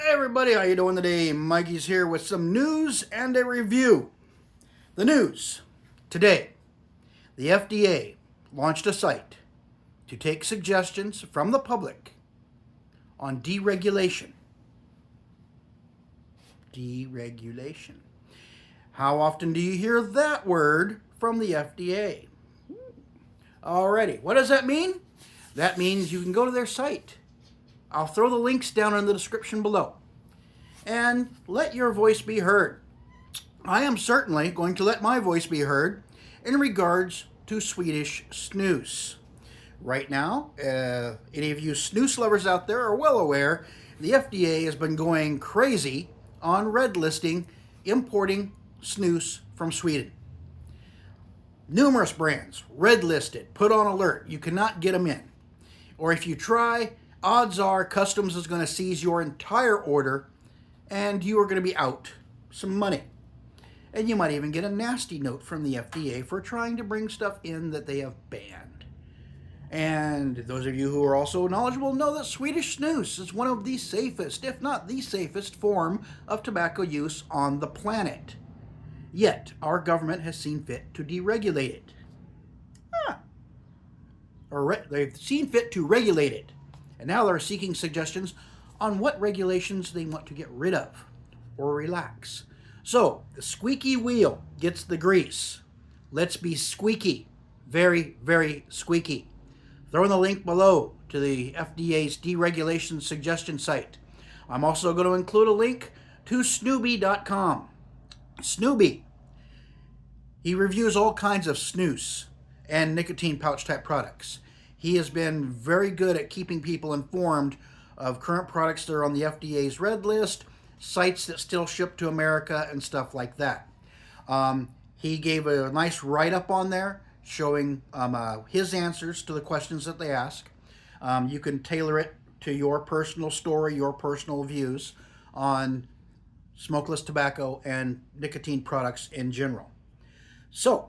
Hey everybody, how you doing today? Mikey's here with some news and a review. The news. Today, the FDA launched a site to take suggestions from the public on deregulation. Deregulation. How often do you hear that word from the FDA? Alrighty, what does that mean? That means you can go to their site. I'll throw the links down in the description below. And let your voice be heard. I am certainly going to let my voice be heard in regards to Swedish snus. Right now, any of you snus lovers out there are well aware the FDA has been going crazy on red listing importing snus from Sweden. Numerous brands red listed, put on alert. You cannot get them in. Or if you try, odds are customs is going to seize your entire order and you are going to be out some money. And you might even get a nasty note from the FDA for trying to bring stuff in that they have banned. And those of you who are also knowledgeable know that Swedish snus is one of the safest, if not the safest, form of tobacco use on the planet. Yet, our government has seen fit to deregulate it. They've seen fit to regulate it. And now they're seeking suggestions on what regulations they want to get rid of or relax. So, the squeaky wheel gets the grease. Let's be squeaky. Very, very squeaky. Throw in the link below to the FDA's deregulation suggestion site. I'm also going to include a link to Snooby.com. Snooby. He reviews all kinds of snus and nicotine pouch type products. He has been very good at keeping people informed of current products that are on the FDA's red list, sites that still ship to America, and stuff like that. He gave a nice write-up on there showing his answers to the questions that they ask. You can tailor it to your personal story, your personal views on smokeless tobacco and nicotine products in general. So,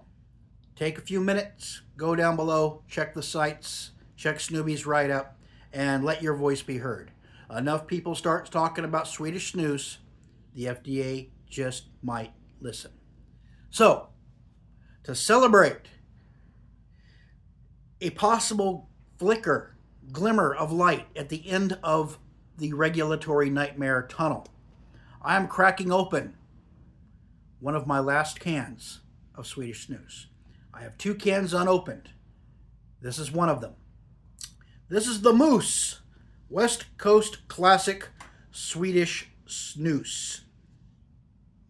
take a few minutes, go down below, check the sites, check Snooby's write-up, and let your voice be heard. Enough people start talking about Swedish snus, the FDA just might listen. So, to celebrate a possible glimmer of light at the end of the regulatory nightmare tunnel, I am cracking open one of my last cans of Swedish snus. I have 2 cans unopened. This is one of them. This is the Moose West Coast Classic Swedish Snus.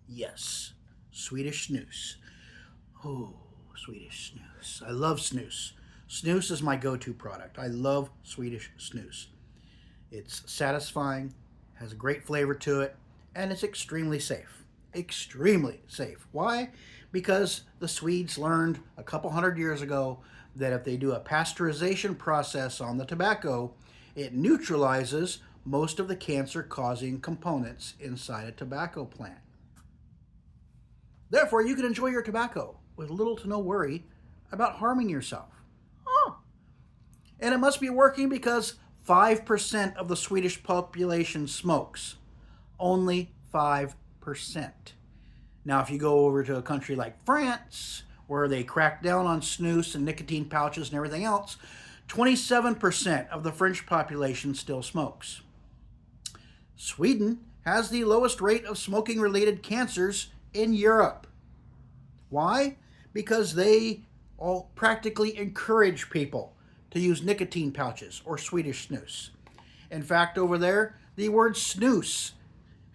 Yes, Swedish snus. Oh, Swedish snus. I love snus. Snus is my go-to product. I love Swedish snus. It's satisfying, has a great flavor to it, and it's extremely safe. Extremely safe. Why? Because the Swedes learned a couple hundred years ago that if they do a pasteurization process on the tobacco, it neutralizes most of the cancer-causing components inside a tobacco plant. Therefore, you can enjoy your tobacco with little to no worry about harming yourself. And it must be working because 5% of the Swedish population smokes. Only 5%. Now, if you go over to a country like France, where they crack down on snus and nicotine pouches and everything else, 27% of the French population still smokes. Sweden has the lowest rate of smoking-related cancers in Europe. Why? Because they all practically encourage people to use nicotine pouches or Swedish snus. In fact, over there, the word snus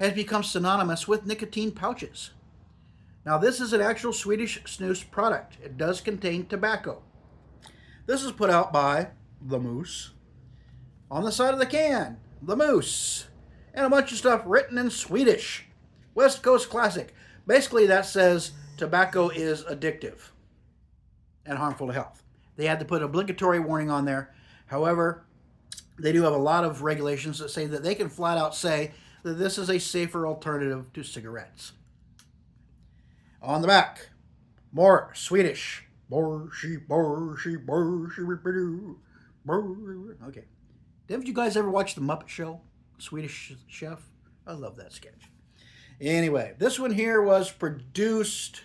has become synonymous with nicotine pouches. Now, this is an actual Swedish snus product. It does contain tobacco. This is put out by the Moose. On the side of the can, the Moose. And a bunch of stuff written in Swedish. West Coast Classic. Basically, that says tobacco is addictive and harmful to health. They had to put an obligatory warning on there. However, they do have a lot of regulations that say that they can flat out say that this is a safer alternative to cigarettes. On the back, more Swedish. Okay. Didn't you guys ever watch The Muppet Show? Swedish Chef? I love that sketch. Anyway, this one here was produced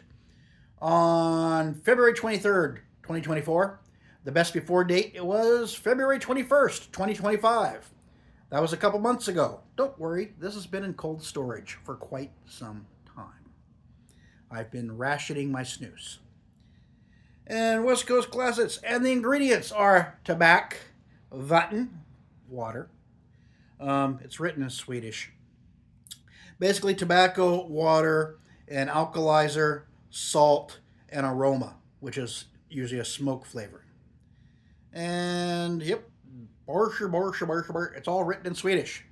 on February 23rd, 2024. The best before date, it was February 21st, 2025. That was a couple months ago. Don't worry, this has been in cold storage for quite some time. I've been rationing my snus. And West Coast Classics. And the ingredients are tobacco, vatten, water. It's written in Swedish. Basically, tobacco, water, an alkalizer, salt, and aroma, which is usually a smoke flavoring. And yep, it's all written in Swedish.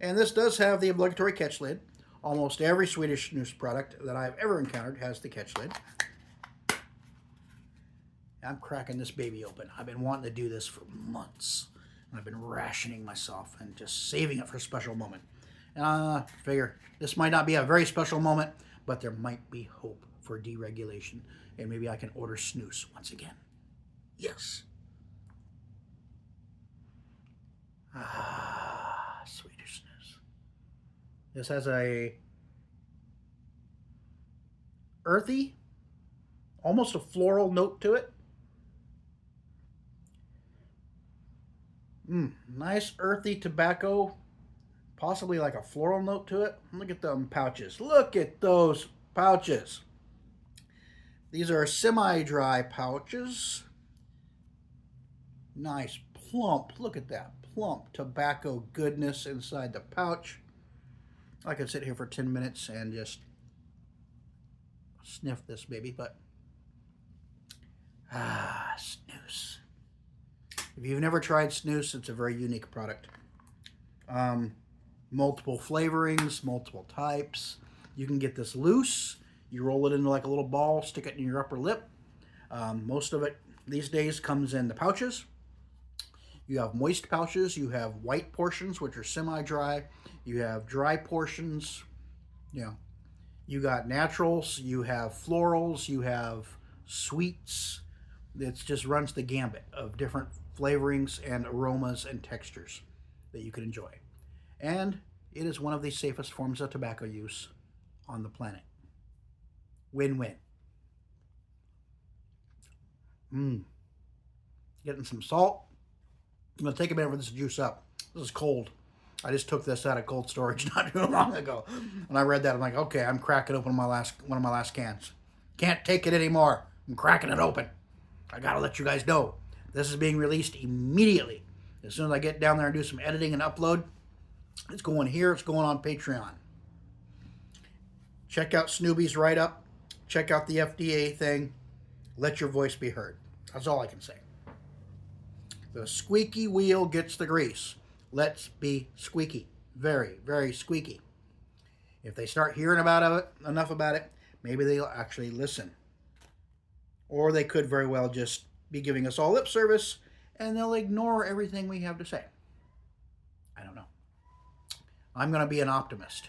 And this does have the obligatory catch lid. Almost every Swedish snus product that I've ever encountered has the catch lid. I'm cracking this baby open. I've been wanting to do this for months. I've been rationing myself and just saving it for a special moment. And I figure this might not be a very special moment, but there might be hope for deregulation. And maybe I can order snus once again. Yes. Swedish snus. This has a earthy, almost a floral note to it. Nice earthy tobacco, possibly like a floral note to it. Look at them pouches. Look at those pouches. These are semi-dry pouches. Nice plump, look at that plump tobacco goodness inside the pouch. I could sit here for 10 minutes and just sniff this baby, but snus. If you've never tried snus, it's a very unique product. Multiple flavorings, multiple types. You can get this loose. You roll it into like a little ball, stick it in your upper lip. Most of it these days comes in the pouches. You have moist pouches. You have white portions, which are semi-dry. You have dry portions. You got naturals. You have florals. You have sweets. It just runs the gambit of different flavorings and aromas and textures that you can enjoy. And it is one of the safest forms of tobacco use on the planet. Win-win. Getting some salt. I'm going to take a minute for this to juice up. This is cold. I just took this out of cold storage not too long ago. When I read that, I'm like, okay, I'm cracking open one of my last cans. Can't take it anymore. I'm cracking it open. I got to let you guys know. This is being released immediately. As soon as I get down there and do some editing and upload, it's going here. It's going on Patreon. Check out Snoopy's write-up. Check out the FDA thing. Let your voice be heard. That's all I can say. The squeaky wheel gets the grease. Let's be squeaky. Very, very squeaky. If they start hearing enough about it, maybe they'll actually listen. Or they could very well just be giving us all lip service, and they'll ignore everything we have to say. I don't know. I'm going to be an optimist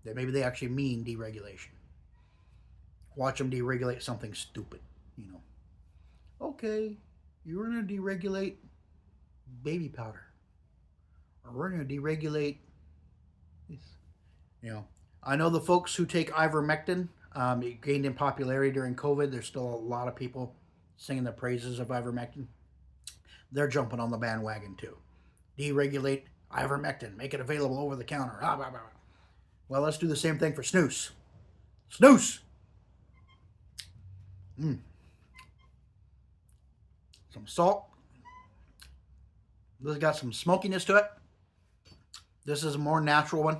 that maybe they actually mean deregulation. Watch them deregulate something stupid, Okay, you're going to deregulate baby powder. Or we're going to deregulate this. I know the folks who take ivermectin, it gained in popularity during COVID. There's still a lot of people singing the praises of ivermectin. They're jumping on the bandwagon too. Deregulate ivermectin. Make it available over the counter. Well, let's do the same thing for snus. Snus! Some salt. This has got some smokiness to it. This is a more natural one.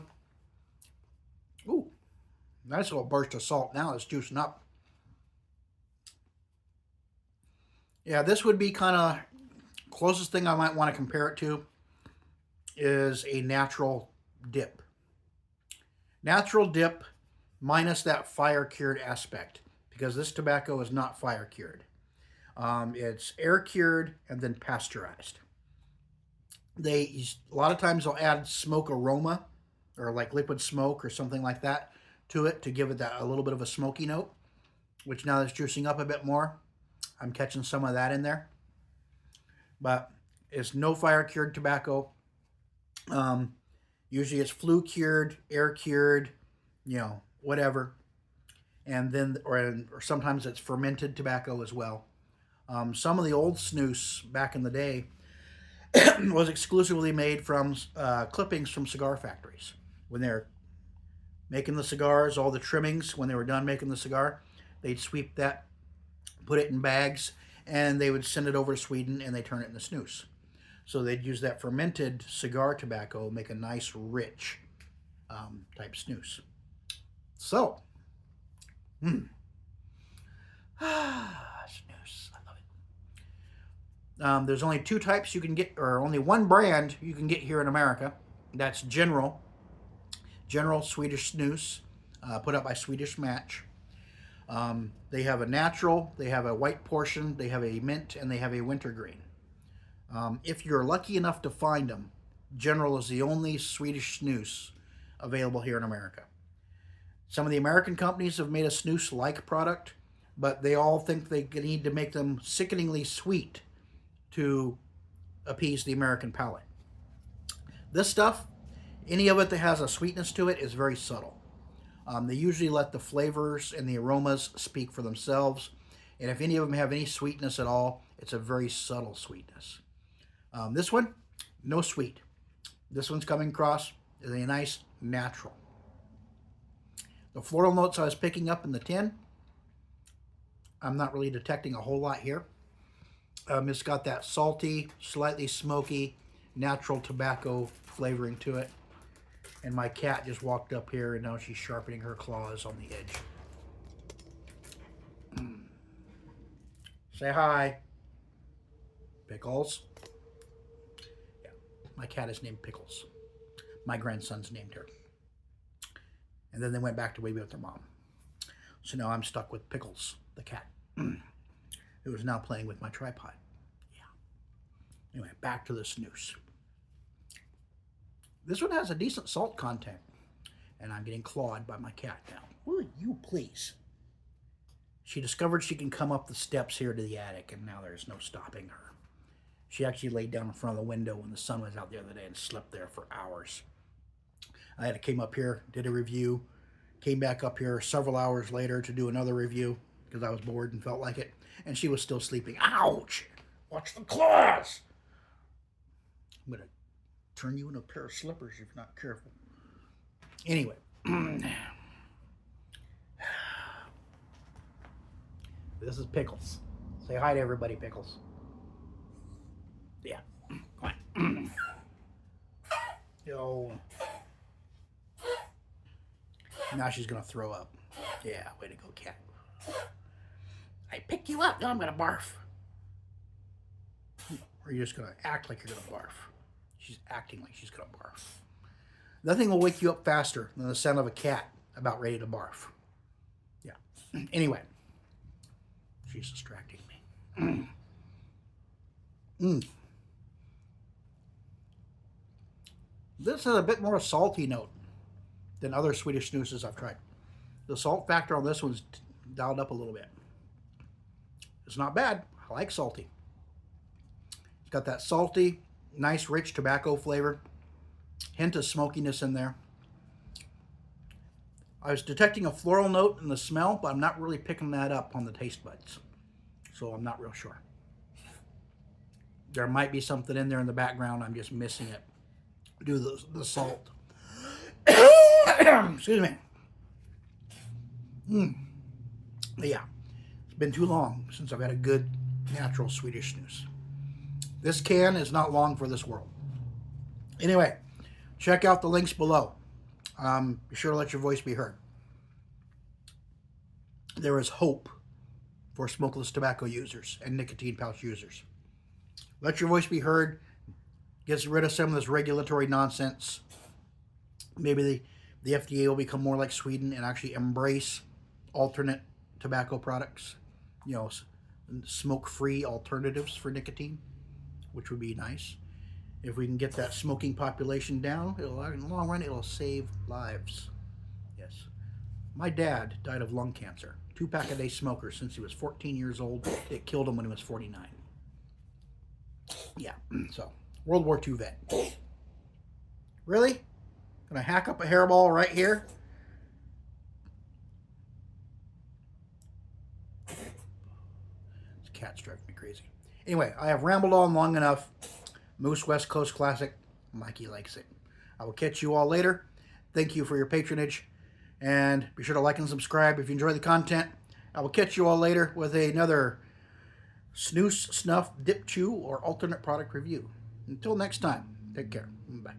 Ooh, nice little burst of salt. Now it's juicing up. Yeah, this would be kind of closest thing I might want to compare it to is a natural dip. Natural dip minus that fire-cured aspect, because this tobacco is not fire-cured. It's air-cured and then pasteurized. A lot of times they'll add smoke aroma or like liquid smoke or something like that to it to give it a little bit of a smoky note, which now that's juicing up a bit more. I'm catching some of that in there. But it's no fire-cured tobacco. Usually it's flue cured, air cured, whatever. And then, or sometimes it's fermented tobacco as well. Some of the old snus back in the day was exclusively made from clippings from cigar factories. When they're making the cigars, all the trimmings, when they were done making the cigar, they'd sweep that, put it in bags, and they would send it over to Sweden and they turn it into snus. So they'd use that fermented cigar tobacco, make a nice, rich type snus. So, snus, I love it. There's only two types you can get, or only one brand you can get here in America. That's General Swedish snus, put out by Swedish Match. They have a natural, they have a white portion, they have a mint, and they have a wintergreen. If you're lucky enough to find them, General is the only Swedish snus available here in America. Some of the American companies have made a snus-like product, but they all think they need to make them sickeningly sweet to appease the American palate. This stuff, any of it that has a sweetness to it, is very subtle. They usually let the flavors and the aromas speak for themselves, and if any of them have any sweetness at all, it's a very subtle sweetness. This one, no sweet. This one's coming across as a nice natural. The floral notes I was picking up in the tin, I'm not really detecting a whole lot here. It's got that salty, slightly smoky, natural tobacco flavoring to it. And my cat just walked up here and now she's sharpening her claws on the edge. Say hi. Pickles. Yeah, my cat is named Pickles. My grandson's named her. And then they went back to baby with their mom. So now I'm stuck with Pickles, the cat, who is now playing with my tripod. Yeah. Anyway, back to the snus. This one has a decent salt content, and I'm getting clawed by my cat now. Will you please? She discovered she can come up the steps here to the attic, and now there's no stopping her. She actually laid down in front of the window when the sun was out the other day and slept there for hours. I came up here, did a review, came back up here several hours later to do another review because I was bored and felt like it, and she was still sleeping. Ouch! Watch the claws! I'm going to turn you into a pair of slippers if you're not careful. Anyway. This is Pickles. Say hi to everybody, Pickles. Yeah. Come on. Yo. Now she's going to throw up. Yeah, way to go, cat. I pick you up. Now I'm going to barf. Or you're just going to act like you're going to barf. She's acting like she's going to barf. Nothing will wake you up faster than the sound of a cat about ready to barf. Yeah. Anyway. She's distracting me. This has a bit more salty note than other Swedish snoozes I've tried. The salt factor on this one's dialed up a little bit. It's not bad. I like salty. It's got that salty, nice, rich tobacco flavor. Hint of smokiness in there. I was detecting a floral note in the smell, but I'm not really picking that up on the taste buds. So I'm not real sure. There might be something in there in the background. I'm just missing it due to the salt. Excuse me. But yeah, it's been too long since I've had a good natural Swedish snus. This can is not long for this world. Anyway, check out the links below. Be sure to let your voice be heard. There is hope for smokeless tobacco users and nicotine pouch users. Let your voice be heard. Get rid of some of this regulatory nonsense. Maybe the FDA will become more like Sweden and actually embrace alternate tobacco products. You know, smoke-free alternatives for nicotine, which would be nice. If we can get that smoking population down, in the long run, it'll save lives. Yes. My dad died of lung cancer. 2-pack-a-day smoker since he was 14 years old. It killed him when he was 49. Yeah, so, World War II vet. Really? Gonna hack up a hairball right here. This cat's driving me crazy. Anyway, I have rambled on long enough. Moose West Coast Classic. Mikey likes it. I will catch you all later. Thank you for your patronage. And be sure to like and subscribe if you enjoy the content. I will catch you all later with another Snus, Snuff, Dip Chew, or alternate product review. Until next time, take care. Bye.